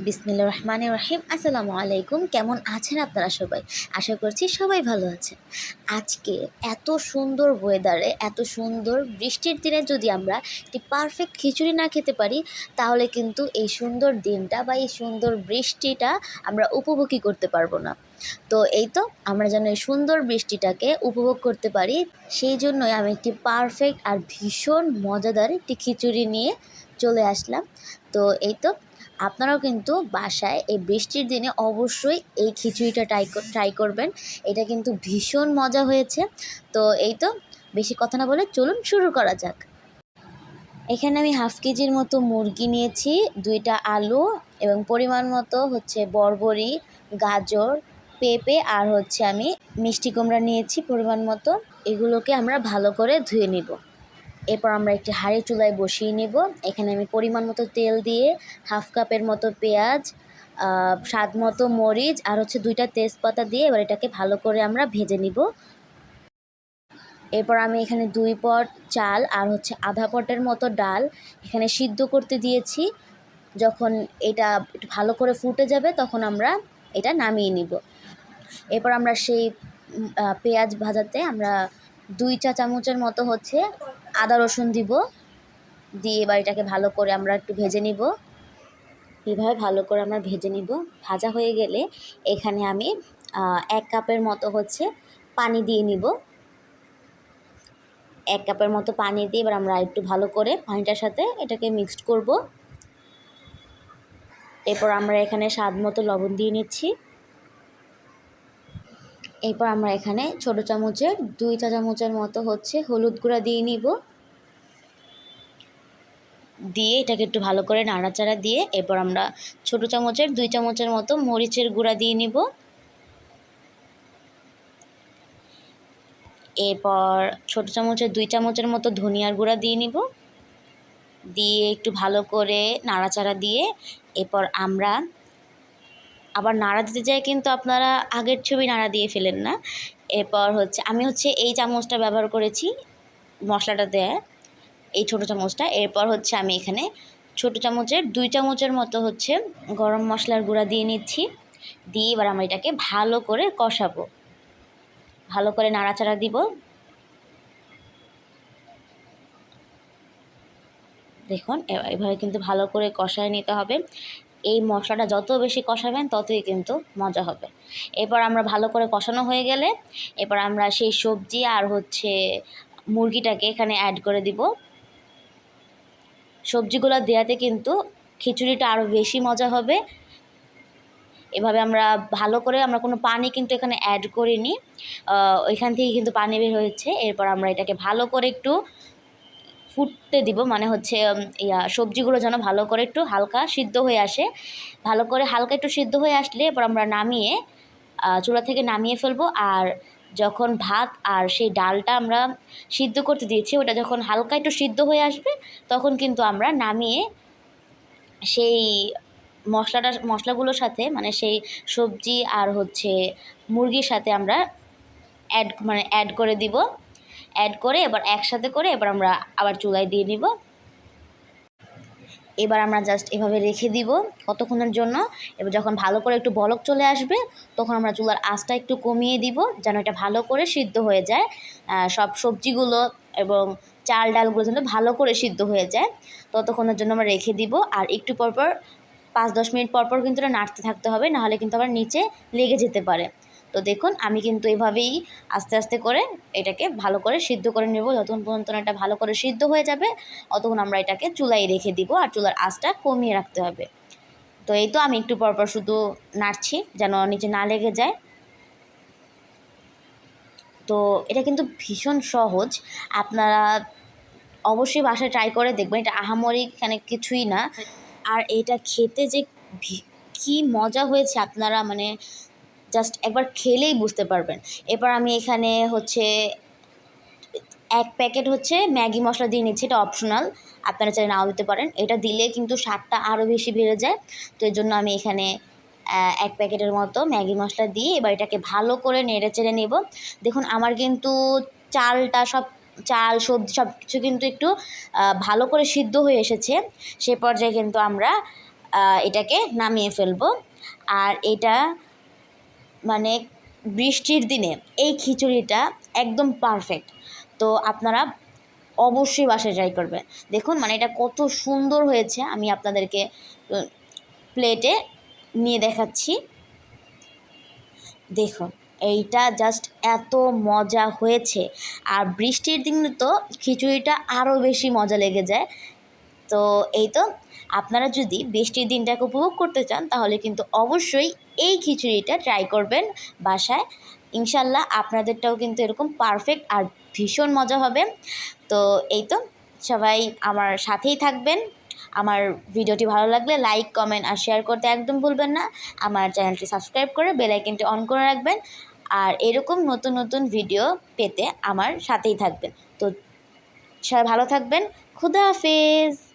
বিসমিল্লাহির রহমানির রহিম। আসসালামু আলাইকুম। কেমন আছেন আপনারা সবাই? আশা করছি সবাই ভালো আছেন। আজকে এত সুন্দর ওয়েদারে, এত সুন্দর বৃষ্টির দিনে যদি আমরা একটি পারফেক্ট খিচুড়ি না খেতে পারি, তাহলে কিন্তু এই সুন্দর দিনটা বা এই সুন্দর বৃষ্টিটা আমরা উপভোগই করতে পারবো না। তো এই তো আমরা যেন এই সুন্দর বৃষ্টিটাকে উপভোগ করতে পারি, সেই জন্যই আমি একটি পারফেক্ট আর ভীষণ মজাদার একটি খিচুড়ি নিয়ে চলে আসলাম। তো এই তো আপনারাও কিন্তু বাসায় এই বৃষ্টির দিনে অবশ্যই এই খিচুড়িটা ট্রাই করবেন। এটা কিন্তু ভীষণ মজা হয়েছে। তো এই তো বেশি কথা না বলে চলুন শুরু করা যাক। এখানে আমি হাফ কেজির মতো মুরগি নিয়েছি, 2টা আলু এবং পরিমাণ মতো হচ্ছে বরবরি, গাজর, পেঁপে আর হচ্ছে আমি মিষ্টি কুমড়া নিয়েছি পরিমাণ মতো। এগুলোকে আমরা ভালো করে ধুয়ে নিব। এরপর আমরা একটি হাঁড়ি চুলায় বসিয়ে নেব। এখানে আমি পরিমাণ মতো তেল দিয়ে হাফ কাপের মতো পেঁয়াজ, স্বাদ মতো মরিচ আর হচ্ছে 2টা তেজপাতা দিয়ে এবার এটাকে ভালো করে আমরা ভেজে নিব। এরপর আমি এখানে 2 পট চাল আর হচ্ছে আধা পটের মতো ডাল এখানে সিদ্ধ করতে দিয়েছি। যখন এটা একটু ভালো করে ফুটে যাবে তখন আমরা এটা নামিয়ে নিব। এরপর আমরা সেই পেঁয়াজ ভাজাতে আমরা 2 চা চামচের মতো হচ্ছে আদা রসুন দিব। দিয়ে এবার এটাকে ভালো করে আমরা একটু ভেজে নিব। এভাবে ভালো করে আমরা ভেজে নিব। ভাজা হয়ে গেলে এখানে আমি 1 কাপের মতো হচ্ছে পানি দিয়ে নিব। 1 কাপের মতো পানি দিয়ে এবার আমরা একটু ভালো করে পানিটার সাথে এটাকে মিক্সড করব। এরপর আমরা এখানে স্বাদ মতো লবণ দিয়ে নিচ্ছি। এরপর আমরা এখানে ছোট চামচের 2 চা চামচের মতো হচ্ছে হলুদ গুঁড়া দিয়ে নিব। দিয়ে এটাকে একটু ভালো করে নাড়াচাড়া দিয়ে এরপর আমরা ছোট চামচের 2 চামচের মতো মরিচের গুঁড়া দিয়ে নিব। এরপর ছোট চামচের 2 চামচের মতো ধনিয়ার গুঁড়া দিয়ে নিব। দিয়ে একটু ভালো করে নাড়াচাড়া দিয়ে এরপর আমরা আবার নাড়া দিতে যাই কিন্তু আপনারা আগের ছবি নাড়া দিয়ে ফেলেন না। এরপর হচ্ছে আমি হচ্ছে এই চামচটা ব্যবহার করেছি মশলাটা দেয়া, এই ছোটো চামচটা। এরপর হচ্ছে আমি এখানে ছোটো চামচের 2 চামচের মতো হচ্ছে গরম মশলার গুঁড়া দিয়ে নিচ্ছি। দিয়ে এবার আমরা এটাকে ভালো করে কষাবো, ভালো করে নাড়াচাড়া দিব। দেখুন এভাবে কিন্তু ভালো করে কষায় নিতে হবে। এই মশলাটা যত বেশি কষাবেন ততই কিন্তু মজা হবে। এরপর আমরা ভালো করে কষানো হয়ে গেলে এরপর আমরা সেই সবজি আর হচ্ছে মুরগিটাকে এখানে অ্যাড করে দিব। সবজিগুলো দেওয়াতে কিন্তু খিচুড়িটা আরও বেশি মজা হবে। এভাবে আমরা ভালো করে আমরা কোনো পানি কিন্তু এখানে অ্যাড করিনি, ওইখান থেকে কিন্তু পানি বের হয়েছে। এরপর আমরা এটাকে ভালো করে একটু ফুটতে দিব, মানে হচ্ছে সবজিগুলো যেন ভালো করে একটু হালকা সিদ্ধ হয়ে আসে। ভালো করে হালকা একটু সিদ্ধ হয়ে আসলে এরপর আমরা নামিয়ে চুলা থেকে নামিয়ে ফেলবো। আর যখন ভাত আর সেই ডালটা আমরা সিদ্ধ করতে দিয়েছি ওটা যখন হালকা একটু সিদ্ধ হয়ে আসবে তখন কিন্তু আমরা নামিয়ে সেই মশলাগুলোর সাথে মানে সেই সবজি আর হচ্ছে মুরগির সাথে আমরা অ্যাড করে দিব। অ্যাড করে এবার একসাথে করে এবার আমরা আবার চুলায় দিয়ে নিব। এবার আমরা জাস্ট এভাবে রেখে দিব কতক্ষণের জন্য। এবার যখন ভালো করে একটু বলক চলে আসবে তখন আমরা চুলার আঁচটা একটু কমিয়ে দিব যেন এটা ভালো করে সিদ্ধ হয়ে যায়। সব সবজিগুলো এবং চাল ডালগুলো যেন ভালো করে সিদ্ধ হয়ে যায় ততক্ষণের জন্য আমরা রেখে দিব। আর একটু পরপর 5-10 মিনিট পরপর কিন্তু এটা নাড়তে থাকতে হবে, নাহলে কিন্তু আবার নিচে লেগে যেতে পারে। তো দেখুন আমি কিন্তু এভাবেই আস্তে আস্তে করে এটাকে ভালো করে সিদ্ধ করে নেব। যতক্ষণ পর্যন্ত এটা ভালো করে সিদ্ধ হয়ে যাবে অতক্ষণ আমরা এটাকে চুলায় রেখে দিব আর চুলার আঁচটা কমিয়ে রাখতে হবে। তো এই তো আমি একটু পরপর শুধু নাড়ছি যেন নিচে না লেগে যায়। তো এটা কিন্তু ভীষণ সহজ, আপনারা অবশ্যই বাসায় ট্রাই করে দেখবেন। এটা আহামরি এখানে কিছুই না। আর এটা খেতে যে কী মজা হয়েছে আপনারা মানে জাস্ট একবার খেলেই বুঝতে পারবেন। এরপর আমি এখানে হচ্ছে 1 প্যাকেট হচ্ছে ম্যাগি মশলা দিয়ে নিচ্ছি। এটা অপশনাল, আপনারা চাইলে নাও দিতে পারেন। এটা দিলে কিন্তু স্বাদটা আরও বেশি বেড়ে যায়। তো এর জন্য আমি এখানে 1 প্যাকেটের মতো ম্যাগি মশলা দিয়ে এবার এটাকে ভালো করে নেড়ে চেড়ে নেব। দেখুন আমার কিন্তু চাল সবজি সব কিছু কিন্তু একটু ভালো করে সিদ্ধ হয়ে এসেছে। সে পর্যায়ে কিন্তু আমরা এটাকে নামিয়ে ফেলবো। আর এটা মানে বৃষ্টির দিনে এই খিচুড়িটা একদম পারফেক্ট। তো আপনারা অবশ্যই বাসায় ট্রাই করবেন। দেখুন মানে এটা কত সুন্দর হয়েছে, আমি আপনাদেরকে প্লেটে নিয়ে দেখাচ্ছি। দেখুন এইটা জাস্ট এত মজা হয়েছে। আর বৃষ্টির দিনে তো খিচুড়িটা আরও বেশি মজা লেগে যায়। তো এই তো, আপনারা যদি বৃষ্টির দিনটাকে উপভোগ করতে চান তাহলে কিন্তু অবশ্যই এই খিচুড়িটা ট্রাই করবেন বাসায়। ইনশাল্লাহ আপনাদেরটাও কিন্তু এরকম পারফেক্ট আর ভীষণ মজা হবে। তো এই তো, সবাই আমার সাথেই থাকবেন। আমার ভিডিওটি ভালো লাগলে লাইক, কমেন্ট আর শেয়ার করতে একদম ভুলবেন না। আমার চ্যানেলটি সাবস্ক্রাইব করে বেল আইকনটি অন করে রাখবেন। আর এরকম নতুন নতুন ভিডিও পেতে আমার সাথেই থাকবেন। তো সবাই ভালো থাকবেন। খুদা হাফেজ।